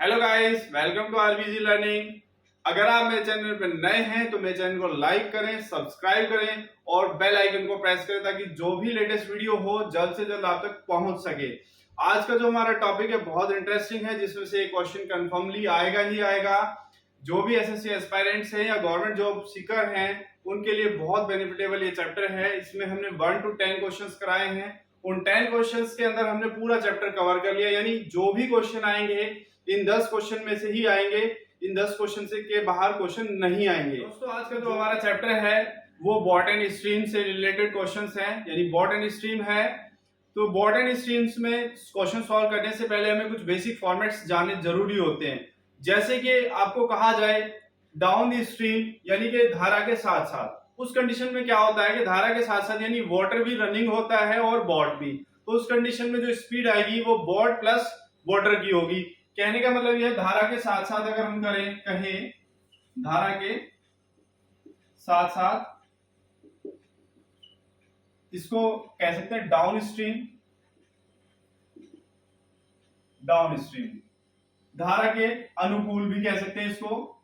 Hello guys, welcome to RBG learning. अगर आप मेरे चैनल पर नए हैं तो मेरे चैनल को लाइक करें, सब्सक्राइब करें और बेल आइकन को प्रेस करें ताकि जो भी लेटेस्ट वीडियो हो जल्द से जल्द आप तक पहुंच सके। आज का जो हमारा टॉपिक है बहुत इंटरेस्टिंग है, जिसमें से एक क्वेश्चन कंफर्मली आएगा ही आएगा। जो भी एसएससी एस्पायरेंट्स हैं या गवर्नमेंट जॉब सीकर हैं उनके लिए बहुत बेनिफिटेबल ये चैप्टर है। इसमें हमने 1 to 10 क्वेश्चंस कराए हैं। उन 10 क्वेश्चंस के अंदर हमने पूरा चैप्टर कवर कर लिया, यानी जो भी क्वेश्चन आएंगे इन 10 क्वेश्चन में से ही आएंगे, इन 10 क्वेश्चन से के बाहर क्वेश्चन नहीं आएंगे। दोस्तों आज का जो हमारा चैप्टर है वो बॉटनी स्ट्रीम से रिलेटेड क्वेश्चंस हैं, यानी बॉटनी स्ट्रीम है। तो बॉटनी स्ट्रीम्स में क्वेश्चन सॉल्व करने से पहले हमें कुछ बेसिक फॉर्मेट्स जानने जरूरी होते हैं। जैसे कि आपको कहा जाए डाउन द स्ट्रीम, यानी कि धारा के साथ साथ। उस कंडीशन में क्या होता है कि धारा के साथ साथ यानी वाटर भी रनिंग होता है और बॉट भी। तो उस कंडीशन में जो स्पीड आएगी वो बॉट प्लस वाटर की होगी। कहने का मतलब यह धारा के साथ साथ अगर हम कहें धारा के साथ साथ इसको कह सकते हैं डाउन स्ट्रीम। डाउन स्ट्रीम धारा के अनुकूल भी कह सकते हैं इसको।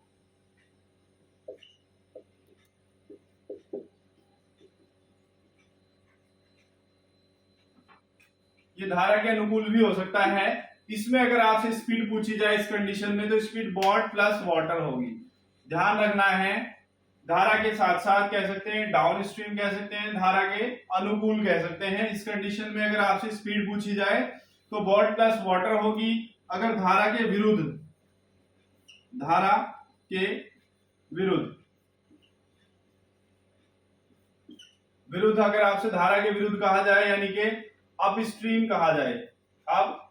ये धारा के अनुकूल भी हो सकता है। इसमें अगर आपसे स्पीड पूछी जाए इस कंडीशन में तो स्पीड बॉट प्लस वाटर होगी। ध्यान रखना है, धारा के साथ साथ कह सकते हैं, डाउन स्ट्रीम कह सकते हैं, धारा के अनुकूल कह सकते हैं। इस कंडीशन में अगर आपसे स्पीड पूछी जाए तो बॉट प्लस वाटर होगी। अगर धारा के विरुद्ध विरुद्ध अगर आपसे धारा के विरुद्ध कहा जाए, यानी कि अप स्ट्रीम कहा जाए, अप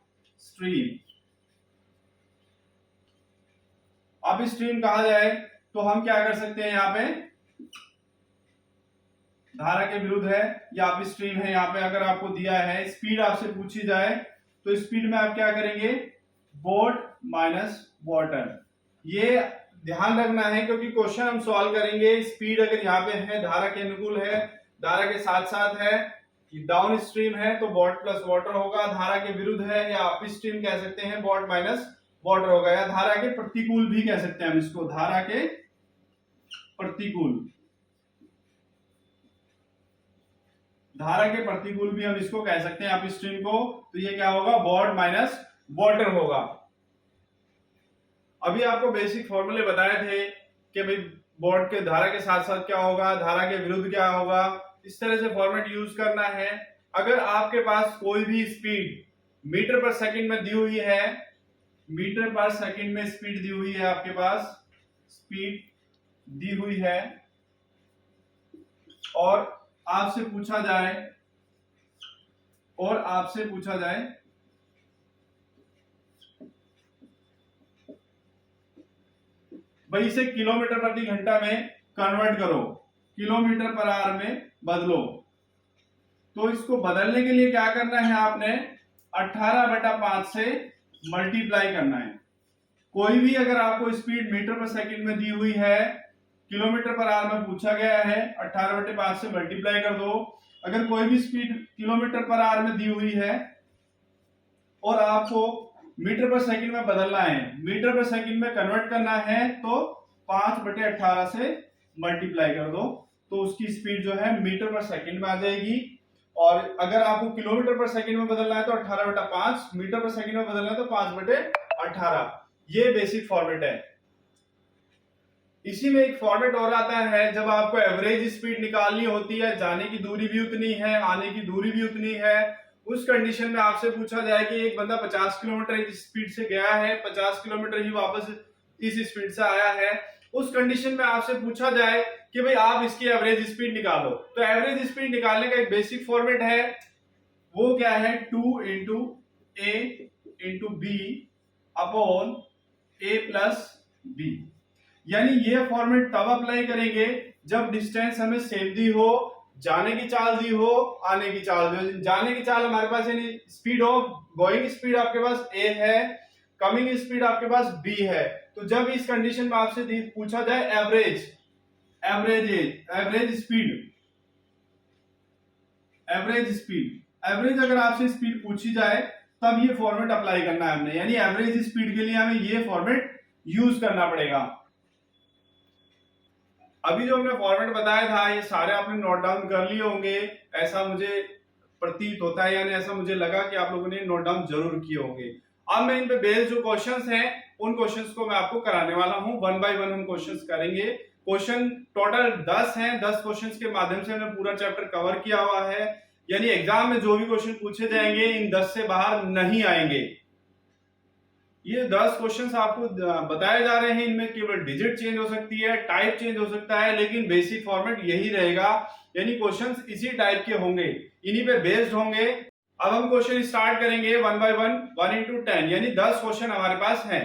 स्ट्रीम कहा जाए तो हम क्या कर सकते हैं, यहाँ पे धारा के विरुद्ध है या अप स्ट्रीम है। यहाँ पे अगर आपको दिया है स्पीड आपसे पूछी जाए तो स्पीड में आप क्या करेंगे, बोट माइनस वाटर। ये ध्यान रखना है क्योंकि क्वेश्चन हम सॉल्व करेंगे। स्पीड अगर यहाँ पे है, धारा के अनुकूल है, धारा के साथ साथ है, डाउन स्ट्रीम है तो बॉट प्लस वाटर होगा। धारा के विरुद्ध है या अप स्ट्रीम कह सकते हैं, बॉट माइनस वाटर होगा। या धारा के प्रतिकूल भी कह सकते हैं हम इसको, धारा के प्रतिकूल। धारा के प्रतिकूल भी हम इसको कह सकते हैं अप स्ट्रीम को। तो ये क्या होगा, बॉट माइनस वाटर होगा। अभी आपको बेसिक फॉर्मूले बताए थे कि भाई बॉट के धारा के साथ साथ क्या होगा, धारा के विरुद्ध क्या होगा। इस तरह से फॉर्मेट यूज करना है। अगर आपके पास कोई भी स्पीड मीटर पर सेकंड में दी हुई है, मीटर पर सेकंड में स्पीड दी हुई है, आपके पास स्पीड दी हुई है और आपसे पूछा जाए भाई इसे किलोमीटर प्रति घंटा में कन्वर्ट करो, किलोमीटर पर आवर में बदलो। तो इसको बदलने के लिए क्या करना है, आपने 18/5 से मल्टीप्लाई करना है। कोई भी अगर आपको स्पीड मीटर पर सेकंड में दी हुई है, किलोमीटर पर आवर में पूछा गया है, 18/5 से मल्टीप्लाई कर दो। अगर कोई भी स्पीड किलोमीटर पर आवर में दी हुई है और आपको मीटर पर सेकंड में बदलना है, मीटर पर सेकंड में कन्वर्ट करना है, तो 5/18 से मल्टीप्लाई कर दो तो उसकी स्पीड जो है मीटर पर सेकंड में आ जाएगी। और अगर आपको किलोमीटर पर सेकंड में बदलना है तो 18/5, मीटर पर सेकंड में बदलना है तो 5/18। ये बेसिक फॉर्मेट है। इसी में एक फॉर्मेट और आता है, जब आपको एवरेज स्पीड निकालनी होती है, जाने की दूरी भी उतनी है, आने की दूरी भी उतनी है। उस कंडीशन में आपसे पूछा जाए कि एक बंदा 50 किलोमीटर इस स्पीड से गया है, 50 किलोमीटर ही वापस इस स्पीड से आया है। उस कंडीशन में आपसे पूछा जाए कि भाई आप इसकी एवरेज स्पीड निकालो, तो एवरेज स्पीड निकालने का एक बेसिक फॉर्मेट है, वो क्या है, 2 इंटू ए इंटू बी अपॉन ए प्लस बी। यानी ये फॉर्मेट तब अप्लाई करेंगे जब डिस्टेंस हमें सेम दी हो, जाने की चाल दी हो, आने की चाल दी हो। जाने की चाल हमारे पास यानी स्पीड ऑफ गोइंग स्पीड आपके पास ए है, कमिंग स्पीड आपके पास बी है। तो जब इस कंडीशन में आपसे पूछा जाए एवरेज स्पीड, एवरेज अगर आपसे स्पीड पूछी जाए तब ये फॉर्मेट अप्लाई करना है हमने, यानी एवरेज स्पीड के लिए हमें ये फॉर्मेट यूज करना पड़ेगा। अभी जो हमने फॉर्मेट बताया था ये सारे आपने नोट डाउन कर लिए होंगे, ऐसा मुझे प्रतीत होता है, यानी ऐसा मुझे लगा कि आप लोगों ने नोट डाउन जरूर किए होंगे। अब मैं इन पे बेस्ड जो क्वेश्चंस हैं उन क्वेश्चंस को मैं आपको कराने वाला हूं, वन बाय वन हम क्वेश्चंस करेंगे। क्वेश्चन टोटल 10 हैं, 10 क्वेश्चंस के माध्यम से हमने पूरा चैप्टर कवर किया हुआ है, यानी एग्जाम में जो भी क्वेश्चन पूछे जाएंगे इन 10 से बाहर नहीं आएंगे। ये 10 क्वेश्चन्स आपको बताए जा रहे हैं, इनमें केवल डिजिट चेंज हो सकती है, टाइप चेंज हो सकता है, लेकिन बेसिक फॉर्मेट यही रहेगा, यानी क्वेश्चंस इसी टाइप के होंगे, इन्हीं पे बेस्ड होंगे। अब हम क्वेश्चन स्टार्ट करेंगे वन बाय वन, 1 into 10, यानी 10 क्वेश्चन हमारे पास हैं।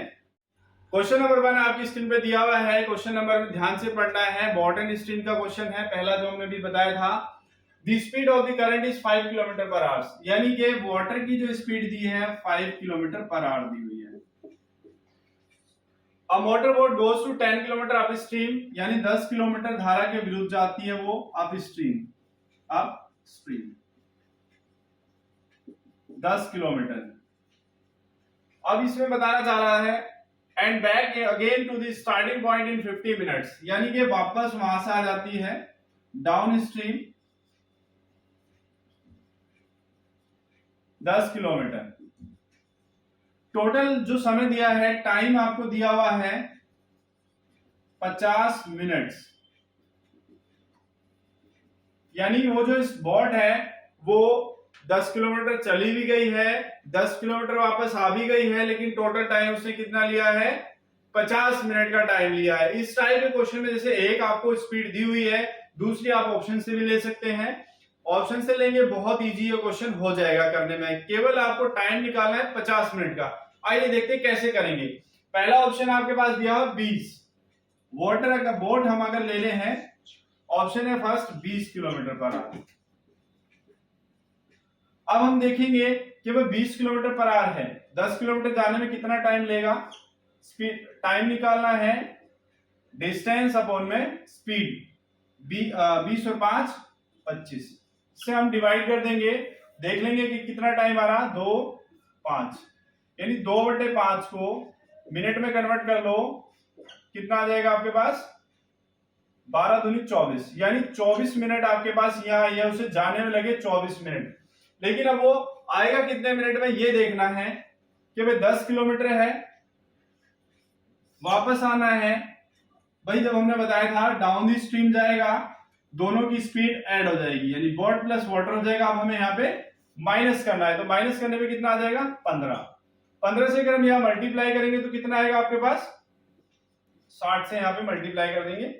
क्वेश्चन नंबर 1 आपकी स्क्रीन पे दिया हुआ है। क्वेश्चन नंबर में ध्यान से पढ़ना है, बॉटम स्ट्रीम का क्वेश्चन है, पहला जो हमने भी बताया था। The speed of the current is 5 kilometre per hour, यानी कि वाटर की जो स्पीड दी है 5 किलोमीटर पर आवर दी हुई है। A motor boat goes to 10 kilometre upstream, यानी 10 किलोमीटर धारा के विरुद्ध जाती है वो अप स्ट्रीम, 10 किलोमीटर। अब इसमें बताना चाह रहा है and back again to the starting point in 50 minutes, यानी कि वापस वहां से आ जाती है डाउन स्ट्रीम 10 किलोमीटर। टोटल जो समय दिया है, टाइम आपको दिया हुआ है 50 मिनट्स, यानी वो जो इस बोट है वो 10 किलोमीटर चली भी गई है, 10 किलोमीटर वापस आ भी गई है, लेकिन टोटल टाइम उसने कितना लिया है, 50 मिनट का टाइम लिया है। इस टाइप के क्वेश्चन में जैसे एक आपको स्पीड दी हुई है, दूसरी आप ऑप्शन से भी ले सकते हैं, ऑप्शन से लेंगे बहुत इजी ये क्वेश्चन हो जाएगा करने में, केवल आपको टाइम निकालना है 50 मिनट का। आइए देखते हैं कैसे करेंगे। पहला ऑप्शन आपके पास दिया हुआ 20, वाटर का बोट हम अगर ले ले हैं, ऑप्शन है फर्स्ट 20 किलोमीटर पर आवर। अब हम देखेंगे कि वह 20 किलोमीटर पर आवर है, 10 किलोमीटर जाने में कितना टाइम लेगा, स्पीड टाइम निकालना है, डिस्टेंस अपॉन में स्पीड, 20 और 5 25 से हम डिवाइड कर देंगे, देख लेंगे कि कितना टाइम आ रहा, 2 5, यानी 2/5 को मिनट में कन्वर्ट कर लो, कितना आ जाएगा आपके पास, 12 दूनी 24, यानी 24 मिनट आपके पास यहाँ या उसे जाने में लगे 24 मिनट। लेकिन अब वो आएगा कितने मिनट में ये देखना है कि भाई 10 किलोमीटर है, वापस आना है, भाई जब हमने बताया था डाउन द स्ट्रीम जाएगा, दोनों की स्पीड ऐड हो जाएगी, यानी बोट प्लस वाटर हो जाएगा। अब हमें यहाँ पे माइनस करना है, तो माइनस करने पे कितना आ जाएगा, 15 से अगर हम यहाँ मल्टीप्लाई करेंगे तो कितना आएगा आपके पास, 60 से यहाँ पे मल्टीप्लाई कर देंगे,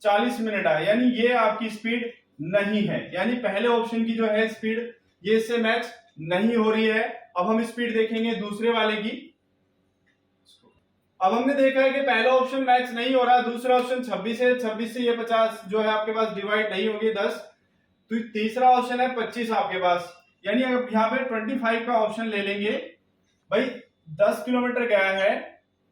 40 मिनट आए, यानी ये आपकी स्पीड नहीं है, यानी पहले ऑप्शन की जो है स्पीड ये इससे मैच नहीं हो रही है। अब हम स्पीड देखेंगे दूसरे वाले की। अब हमने देखा है कि पहला ऑप्शन मैच नहीं हो रहा, दूसरा ऑप्शन 26 है, 26 से ये 50 जो है आपके पास डिवाइड नहीं होगी 10, तो तीसरा ऑप्शन है 25 आपके पास, यानी अगर यहाँ पे 25 का ऑप्शन ले लेंगे, भाई 10 किलोमीटर गया है,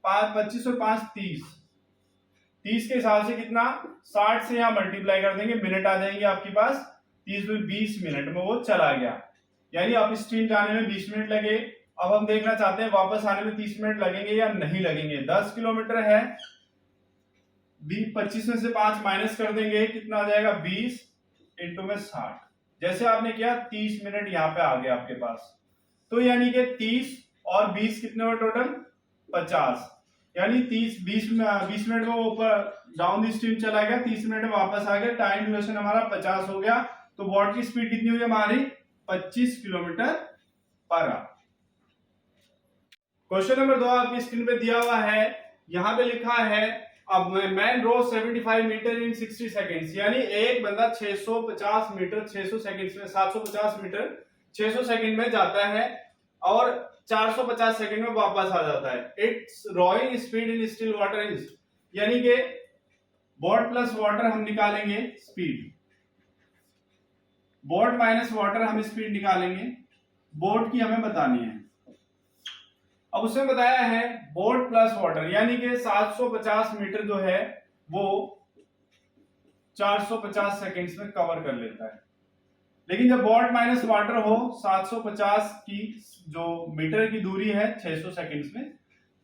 25 और 5 30 के हिसाब से कितना, 60 से यहाँ मल्टीप्लाई कर देंगे, मिनट आ जाएंगे आपके पास, 30 में 20 मिनट में वो चला गया, यानी आप स्ट्रीम जाने में 20 मिनट लगे। अब हम देखना चाहते हैं वापस आने में 30 मिनट लगेंगे या नहीं लगेंगे। 10 किलोमीटर है, 25 में से 5 माइनस कर देंगे, कितना आ जाएगा, 20 इंटू में 60, जैसे आपने किया 30 मिनट यहाँ पे आ गया आपके पास, तो यानी कि 30 और 20 कितने हुए टोटल, 50, यानी 20 मिनट में ऊपर डाउन द स्ट्रीम चला गया, 30 मिनट में वापस आ गया, टाइम ड्यूरेशन हमारा 50 हो गया, तो बोट की स्पीड कितनी हुई हमारी, 25 kilometre per our. Question number 2 आपकी स्क्रीन पे दिया हुआ है, यहां पे लिखा है अब मैन रो 75 मीटर इन 60 सेकेंड्स, यानी एक बंदा 650 मीटर 600 सेकेंड्स में, 750 मीटर 600 सेकेंड में जाता है और 450 सेकेंड में वापस आ जाता है। Its rowing speed in still water is, यानी कि बोट प्लस वाटर हम निकालेंगे स्पीड, बोट माइनस वाटर हम स्पीड निकालेंगे, बोट की हमें बतानी है। अब उसमें बताया है बोट प्लस वाटर, यानी कि 750 मीटर जो है वो 450 सेकेंड्स में कवर कर लेता है। लेकिन जब बोट माइनस वाटर हो 750 की जो मीटर की दूरी है 600 सेकंड्स में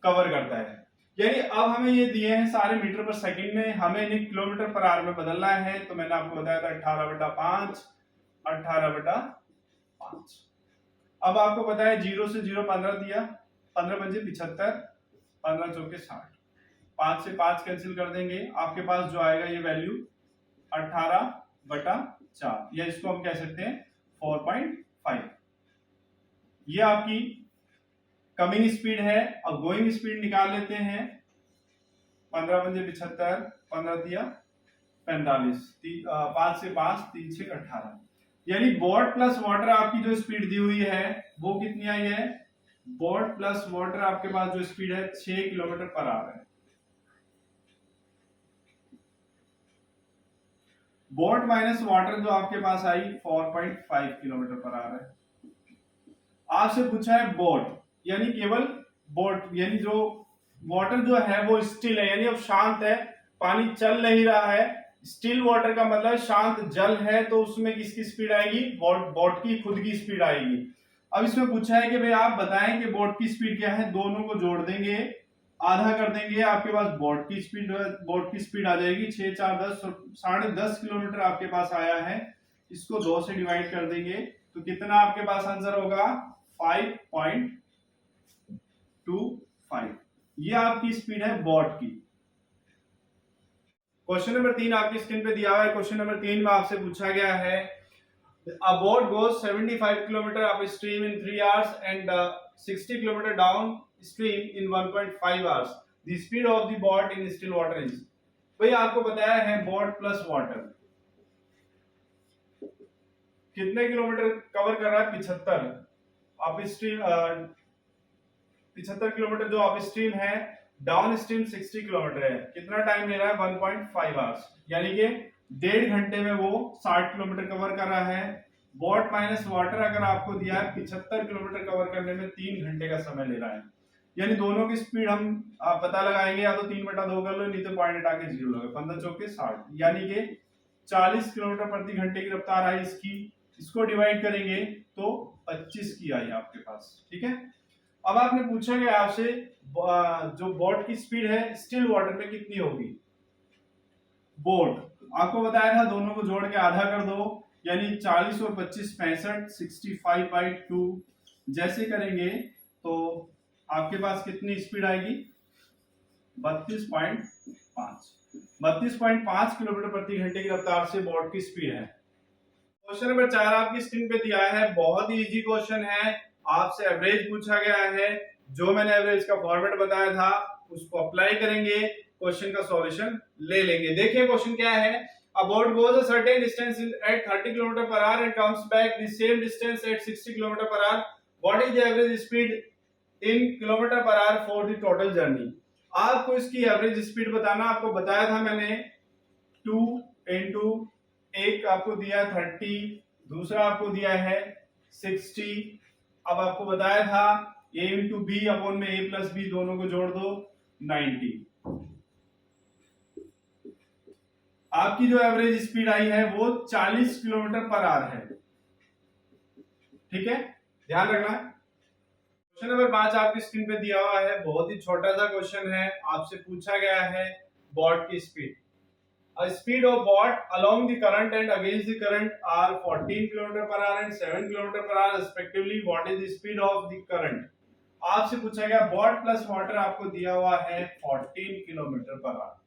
कवर करता है। यानी अब हमें ये दिए हैं सारे मीटर पर सेकंड में, हमें इन्हें किलोमीटर पर आवर में बदलना है। तो मैंने आपको बताया था 18/5 18/5। अब आपको पता है 0 से 0 15 दिया, 15 पंजे 75, 15 चौके 60, 5 से 5 कैंसिल कर देंगे, आपके पास जो आएगा ये वैल्यू 18/4, या इसको हम कह सकते हैं 4.5। ये आपकी कमिंग स्पीड है। अब गोइंग स्पीड निकाल लेते हैं। 15 पंजे 75, 15 दिया 45, 5 से 5 3 से 18। यानी बोट प्लस वाटर आपकी जो स्पीड दी हुई है वो कितनी आई है? बोट प्लस वाटर आपके पास जो स्पीड है 6 किलोमीटर पर आवर है। बोट माइनस वाटर जो आपके पास आई 4.5 किलोमीटर पर आवर है। आपसे पूछा है बोट, यानी केवल बोट, यानी जो वाटर जो है वो स्टिल है, यानी अब शांत है, पानी चल नहीं रहा है। स्टिल वाटर का मतलब शांत जल है, तो उसमें किसकी स्पीड आएगी? बोट की खुद की स्पीड आएगी। अब इसमें पूछा है कि भाई आप बताएं कि बोट की स्पीड क्या है। दोनों को जोड़ देंगे, आधा कर देंगे, आपके पास बोट की स्पीड आ जाएगी 6 4 10, 10.5 किलोमीटर आपके पास आया है। इसको 2 से डिवाइड कर देंगे तो कितना आपके पास आंसर होगा? 5.25। ये आपकी स्पीड है बोट की। क्वेश्चन नंबर 3 आपकी स्क्रीन पे दिया हुआ है। क्वेश्चन नंबर 3 में आपसे पूछा गया है a boat goes 75 kilometer upstream in 3 hours and 60 kilometer downstream in 1.5 hours. The speed of the boat in still water is। भाई आपको बताया है बोट प्लस वाटर कितने किलोमीटर कवर कर रहा है? 75 अपस्ट्रीम, 75 किलोमीटर जो अपस्ट्रीम है, डाउन स्ट्रीम 60 किलोमीटर है। कितना टाइम ले रहा है? 1.5 आवर्स, यानी कि 1.5 घंटे में वो 60 किलोमीटर कवर कर रहा है। बोट माइनस वाटर अगर आपको दिया है 75 किलोमीटर कवर करने में 3 घंटे का समय ले रहा है। यानी दोनों की स्पीड हम पता लगाएंगे, या तो 3/2 कर लो, नहीं तो पॉइंट हटा के 0 लगे, 15 चौके 60, यानी कि 40 किलोमीटर प्रति घंटे की रफ्तार आई इसकी। इसको डिवाइड करेंगे तो 25 की आई आपके पास। ठीक है। अब आपने पूछा गया आपसे जो बोट की स्पीड है स्टिल वाटर में कितनी होगी। बोट आपको बताया था दोनों को जोड़ के आधा कर दो, यानी 40 और 25 65, 65/2 जैसे करेंगे तो आपके पास कितनी स्पीड आएगी? 32.5। 32.5 किलोमीटर प्रति घंटे की रफ्तार से बोट की स्पीड है। क्वेश्चन नंबर 4 आपकी स्क्रीन पे दिया है। बहुत ही इजी क्वेश्चन है। आपसे एवरेज पूछा गया है। जो मैंने एवरेज का फॉर्मेट बताया था उसको अप्लाई करेंगे, क्वेश्चन का सॉल्यूशन ले लेंगे। देखिए क्वेश्चन क्या है। A boat goes a certain distance at 30 km per hour and comes back the same distance at 60 km per hour. What is the average speed in km per hour for the total journey? आपको इसकी average speed बताना। आपको बताया था मैंने 2 into एक आपको दिया 30, दूसरा आपको दिया है 60। अब आपको बताया था a इंटू बी अपॉन में a प्लस बी, दोनों को जोड़ दो 90। आपकी जो एवरेज स्पीड आई है वो 40 किलोमीटर पर आवर है। ठीक है, ध्यान रखना। क्वेश्चन नंबर 5 आपकी स्क्रीन पे दिया हुआ है। बहुत ही छोटा सा क्वेश्चन है। आपसे पूछा गया है बोट की speed. A speed of boat along the current and against the current are 14 km per hour and 7 km per hour respectively. What is the speed of the current? आपसे पूछा गया बोट प्लस वाटर आपको दिया हुआ है 14 kilometre per our,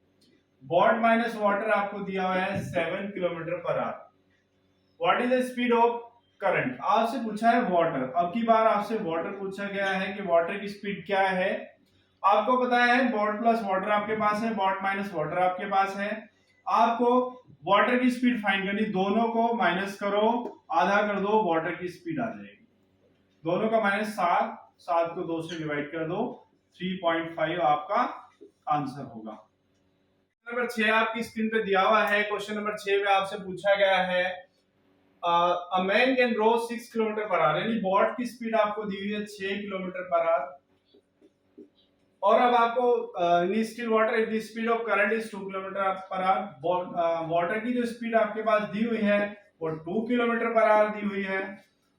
boat minus water आपको दिया हुआ है 7 kilometre per our. What is the speed of current? आपसे पूछा है वाटर। अब की बार आपसे वाटर पूछा गया है कि वाटर की स्पीड क्या है। आपको पता है बोट प्लस वाटर आपके पास है, बोट माइनस वाटर आपके पास है। आपको वाटर की स्पीड फाइंड करनी, दोनों को माइनस करो, आधा कर दो, वाटर की स्पीड आ जाएगी। दोनों का माइनस 7, 7 को 2 से डिवाइड कर दो, 3.5 आपका आंसर होगा। नंबर 6 आपकी स्क्रीन पे दिया हुआ है। क्वेश्चन नंबर 6 में आपसे पूछा गया है a man can row 6 kilometre per hour, यानी बोट की स्पीड आपको दी हुई है 6 किलोमीटर पर आवर। और अब आपको इन still water the speed of current is 2 kilometre per our. Water की जो स्पीड आपके पास दी हुई है वो 2 किलोमीटर पर आवर दी हुई है।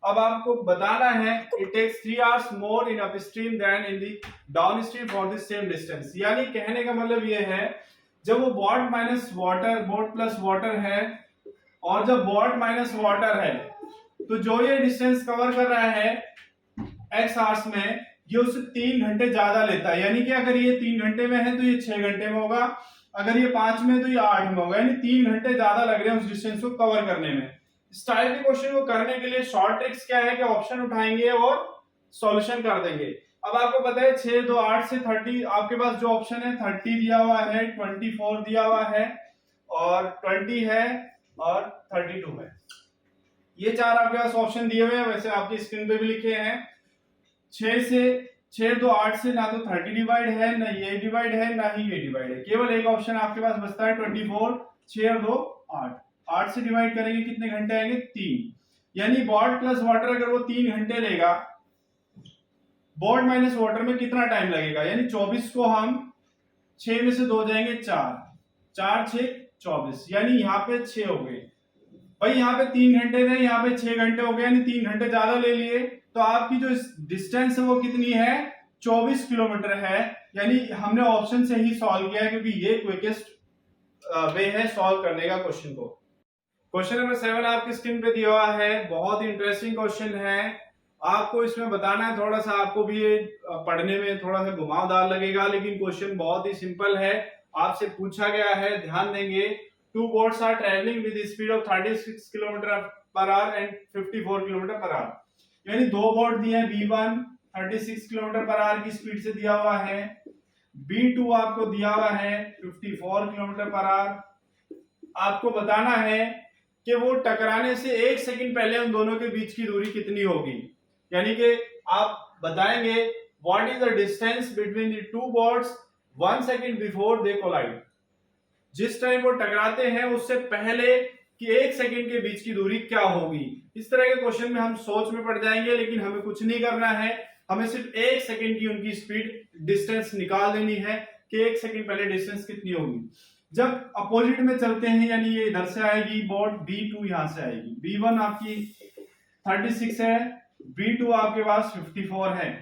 अब आपको बताना है it takes 3 hours more in upstream than in the downstream for the same distance. यानी कहने का मतलब ये है, जब वो boat minus water, boat plus water है, और जब बोट माइनस वाटर है, तो जो ये डिस्टेंस कवर कर रहा है x आवर्स में, ये उससे 3 घंटे ज्यादा लेता है। यानी कि अगर ये 3 घंटे में है तो ये 6 घंटे में होगा, अगर ये 5 में तो ये 8 में होगा। यानी 3 घंटे ज्यादा लग रहे हैं उस डिस्टेंस को कवर करने में। इस टाइप के क्वेश्चन को करने के लिए शॉर्ट ट्रिक्स क्या है कि ऑप्शन उठाएंगे और सॉल्यूशन कर देंगे। अब आपको पता है 6 2 8 से 30, आपके पास जो ऑप्शन है 30 दिया हुआ है, 24 दिया हुआ है, और 20 है, और 32 है। ये चार आपके पास ऑप्शन दिए हुए हैं, वैसे आपकी स्क्रीन पे भी लिखे हैं। 6 2 8 से ना तो 30 डिवाइड है, ना ये डिवाइड है, ना ही ये डिवाइड है। केवल एक ऑप्शन आपके पास बचता है 24। 6 और 2 8, 8 से डिवाइड करेंगे कितने घंटे आएंगे? 3। यानी बोट प्लस वाटर अगर वो 3 घंटे लेगा, बोट माइनस वाटर में कितना टाइम लगेगा? यानी 24 को हम 6 में से 2 जाएंगे 4, 4 6 24, यानी यहाँ पे 6 हो गए। भाई यहाँ पे 3 घंटे थे, यहाँ पे 6 घंटे हो गए, यानी 3 घंटे ज्यादा ले लिए। तो आपकी जो डिस्टेंस है वो कितनी है? 24 किलोमीटर है। यानी हमने ऑप्शन से ही सॉल्व किया है, क्योंकि ये क्विकेस्ट वे है सॉल्व करने का क्वेश्चन को। क्वेश्चन नंबर 7 आपकी स्क्रीन पे दिया हुआ है, बहुत ही इंटरेस्टिंग क्वेश्चन है। आपको इसमें बताना है, थोड़ा सा आपको भी ये पढ़ने में थोड़ा सा घुमावदार लगेगा, लेकिन क्वेश्चन बहुत ही सिंपल है। आपसे पूछा गया है, ध्यान देंगे, 2 boats are traveling with the speed of 36 km per hour and 54 km per hour। यानी 2 बोट दिए हैं, B1 36 km per hour की स्पीड से दिया हुआ है, B2 आपको दिया हुआ है 54 km per hour। आपको बताना है कि वो टकराने से 1 सेकंड पहले उन दोनों के बीच की दूरी कितनी होगी। यानी कि आप बताएंगे what is the distance between the 2 boats 1 second before they collide. जिस टाइम वो टकराते हैं उससे पहले कि 1 सेकंड के बीच की दूरी क्या होगी। इस तरह के क्वेश्चन में हम सोच में पड़ जाएंगे, लेकिन हमें कुछ नहीं करना है, हमें सिर्फ 1 सेकंड की उनकी स्पीड डिस्टेंस निकाल देनी है कि 1 सेकंड पहले डिस्टेंस कितनी होगी। जब अपोजिट में चलते हैं, यानी ये इधर से आएगी बोट, B2 यहां से आएगी, B1 आपकी 36 है, B2 आपके पास 54 है।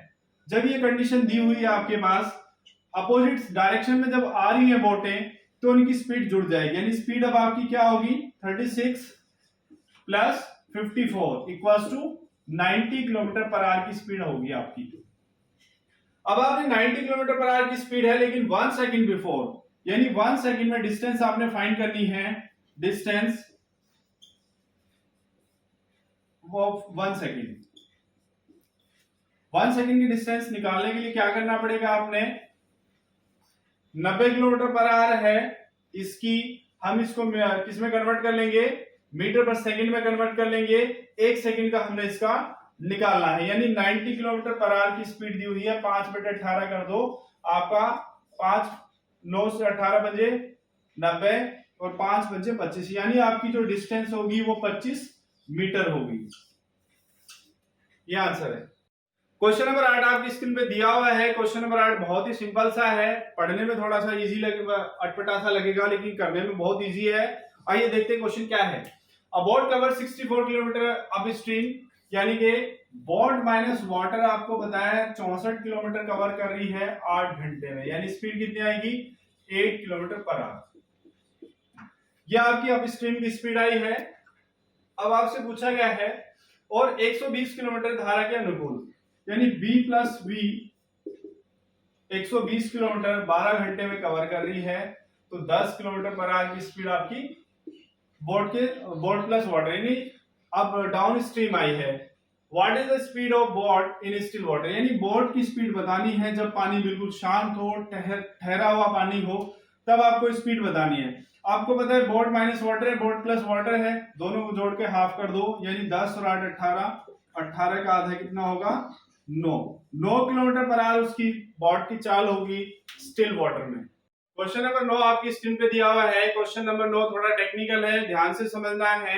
जब ये कंडीशन दी हुई है आपके पास, अपोजिट डायरेक्शन में जब आ रही है बोटें, तो उनकी स्पीड जुड़ जाएगी। यानी स्पीड अब आपकी क्या होगी? 36 plus 54 equals to 90 kilometre per hour की स्पीड होगी आपकी। अब आपने 90 किलोमीटर पर आवर की स्पीड है, लेकिन 1 सेकंड बिफोर, यानी 1 सेकंड में डिस्टेंस आपने फाइंड करनी है। डिस्टेंस ऑफ 1 सेकंड, 1 सेकंड की डिस्टेंस निकालने के लिए क्या करना पड़ेगा? आपने 90 किलोमीटर पर आवर है, इसकी हम इसको किस में कन्वर्ट कर लेंगे? मीटर पर सेकंड में कन्वर्ट कर लेंगे। 1 सेकंड का हमने इसका निकालना है। यानी 90 किलोमीटर पर आवर की स्पीड दी हुई है, 5/18 कर दो आपका, 5 9 से 18 बजे 90 और 5 बजे 25, यानी आपकी जो डिस्टेंस होगी वो 25 मीटर होगी। ये आंसर है। क्वेश्चन नंबर 8 आपकी स्क्रीन पे दिया हुआ है। क्वेश्चन नंबर 8 बहुत ही सिंपल सा है, पढ़ने में थोड़ा सा इजी लगेगा, अटपटा सा लगेगा, लेकिन करने में बहुत इजी है। आइए देखते हैं क्वेश्चन क्या है। अ boat cover 64 kilometre upstream, यानी कि बोट माइनस वाटर आपको बताया 64 किलोमीटर कवर कर रही है 8 घंटे में, यानी स्पीड कितनी आएगी? 8 किलोमीटर पर आवर। यह आपकी अप स्ट्रीम की स्पीड आई है। अब आपसे पूछा गया है और 120 किलोमीटर धारा के अनुकूल, यानी B प्लस V 120 किलोमीटर 12 घंटे में कवर कर रही है, तो 10 किलोमीटर पर आवर की स्पीड आपकी बोट प्लस वाटर, यानी अब डाउन स्ट्रीम आई है। What is the speed of boat in still water, यानी बोट की स्पीड बतानी है जब पानी बिल्कुल शांत हो, ठहरा हुआ पानी हो, तब आपको स्पीड बतानी है। आपको पता है बोट माइनस वाटर है, बोट प्लस वाटर है, दोनों को जोड़ के हाफ कर दो, यानी 10 और 8 18, 18 का आधा कितना होगा? 9 किलोमीटर पर आवर उसकी बोट की चाल होगी स्टिल वाटर में। क्वेश्चन नंबर 9 आपकी स्क्रीन पे दिया हुआ है। क्वेश्चन नंबर 9 थोड़ा टेक्निकल है, ध्यान से समझना है।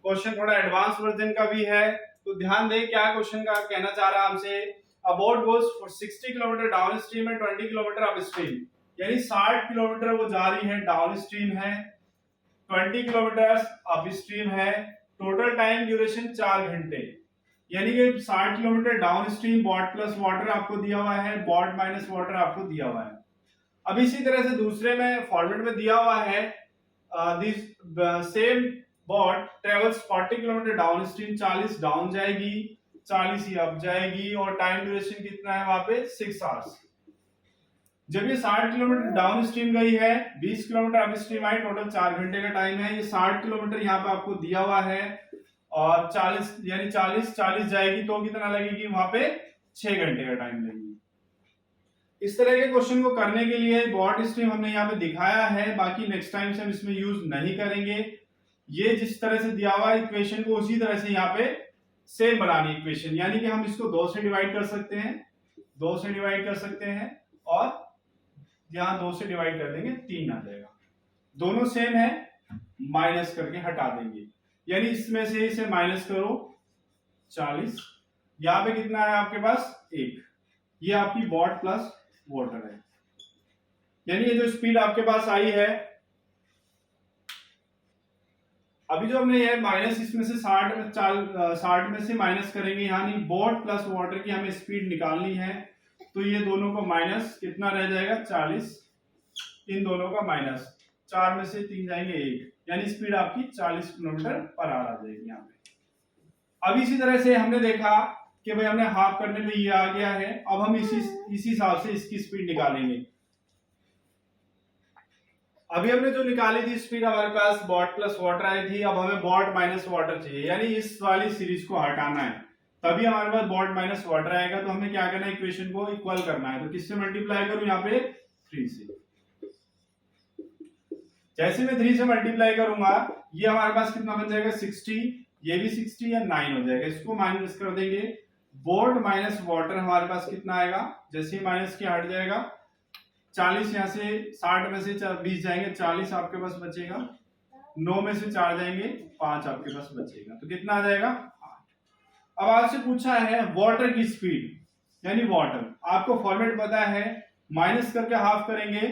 क्वेश्चन थोड़ा एडवांस वर्जन का भी है, तो ध्यान दें क्या क्वेश्चन का कहना चाह रहा है हमसे। अ boat goes for 60 kilometre down stream and 20 kilometre upstream, यानी 60 किलोमीटर वो जा रही है डाउन स्ट्रीम है, 20 किलोमीटर अप स्ट्रीम है, टोटल टाइम ड्यूरेशन 4 घंटे, यानी कि 60 kilometre downstream boat plus water आपको दिया हुआ है, बॉट माइनस वाटर आपको दिया हुआ है। अब इसी तरह से दूसरे में फॉर्मेट में दिया हुआ है this same boat travels 40 kilometre downstream, 40 down जाएगी, 40 ही अप जाएगी और टाइम ड्यूरेशन कितना है वहां पे 6 आवर्स। जब ये 60 किलोमीटर डाउन स्ट्रीम गई है, 20 kilometre up stream I, total 4 घंटे का टाइम है। ये 60 किलोमीटर यहाँ पे आपको दिया हुआ है और 40 यानी 40 जाएगी तो कितना लगेगी वहां पे 6 घंटे का टाइम लगेगी। इस तरह के क्वेश्चन को करने के लिए बॉट स्ट्रीम हमने यहाँ पे दिखाया है, बाकी नेक्स्ट टाइम से हम इसमें यूज नहीं करेंगे। ये जिस तरह से दिया हुआ है इक्वेशन को उसी तरह से यहाँ पे सेम बनानी इक्वेशन, यानी कि हम इसको 2 से डिवाइड कर सकते हैं, 2 से डिवाइड कर सकते हैं और यहाँ 2 से डिवाइड कर देंगे 3 आ जाएगा। दोनों सेम है, माइनस करके हटा देंगे, यानी इसमें से इसे माइनस करो 40, यहाँ पे कितना है आपके पास 1, ये आपकी बॉट प्लस वाटर है। यानी ये जो स्पीड आपके पास आई है, अभी जो हमने ये माइनस इसमें से 60 में से माइनस करेंगे, यानी बॉट प्लस वाटर की हमें स्पीड निकालनी है, तो ये दोनों को माइनस कितना रह जाएगा 40, इन दोनों का माइनस, 4 में से 3 जाएंगे 1, यानी स्पीड आपकी 40 किलोमीटर पर आवर आ जाएगी यहाँ पे। अब इसी तरह से हमने देखा कि भाई हमने हाफ करने में ये आ गया है, अब हम इसी हिसाब से इसकी स्पीड निकालेंगे। अभी हमने जो निकाली थी स्पीड हमारे पास बॉट प्लस वाटर आई थी, अब हमें बॉट माइनस वाटर चाहिए, यानी इस वाली सीरीज को हटाना है, तभी हमारे पास बॉट माइनस वाटर आएगा। तो हमें क्या करना है, इक्वेशन को इक्वल करना है। तो किससे मल्टीप्लाई करूं, यहाँ पे 3 से। जैसे मैं 3 से मल्टीप्लाई करूंगा, ये हमारे पास कितना बन जाएगा 60, ये भी 60 या 9 हो जाएगा, इसको माइनस कर देंगे। बॉट माइनस वाटर हमारे पास कितना आएगा, जैसे ही माइनस किया हट जाएगा, 40 यहाँ से 60 में से 20 जाएंगे, 40 आपके पास बचेगा, 9 में से 4 जाएंगे, 5 आपके पास बचेगा, तो कितना आ जाएगा 8। अब आपसे पूछा है वाटर की स्पीड, यानी वाटर आपको फॉर्मेट पता है, माइनस करके हाफ करेंगे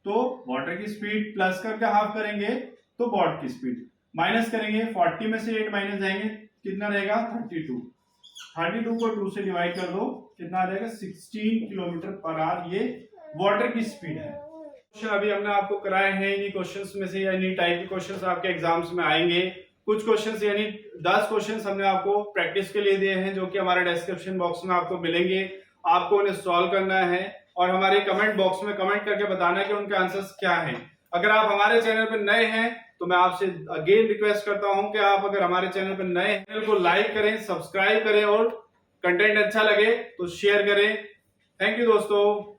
तो वाटर की स्पीड, प्लस करके हाफ करेंगे तो बॉट की स्पीड। माइनस करेंगे 40 में से 8 माइनस जाएंगे, कितना रहेगा 32 को 2 से डिवाइड कर दो, कितना आ जाएगा 16 किलोमीटर पर आवर, ये वाटर की स्पीड है। क्वेश्चन अभी हमने आपको कराए हैं, इन्हीं क्वेश्चंस में से यानी टाइप के क्वेश्चंस आपके एग्जाम्स में आएंगे। कुछ क्वेश्चंस यानी 10 क्वेश्चंस हमने आपको प्रैक्टिस के लिए दिए हैं, जो कि हमारे डिस्क्रिप्शन बॉक्स में आपको मिलेंगे, आपको उन्हें सॉल्व करना है और हमारे कमेंट बॉक्स में कमेंट करके बताना है कि उनके आंसर्स क्या हैं। अगर आप हमारे चैनल पर नए हैं तो मैं आपसे अगेन रिक्वेस्ट करता हूं कि आप अगर हमारे चैनल पर नए हैं, चैनल को लाइक करें, सब्सक्राइब करें और कंटेंट अच्छा लगे तो शेयर करें। थैंक यू दोस्तों।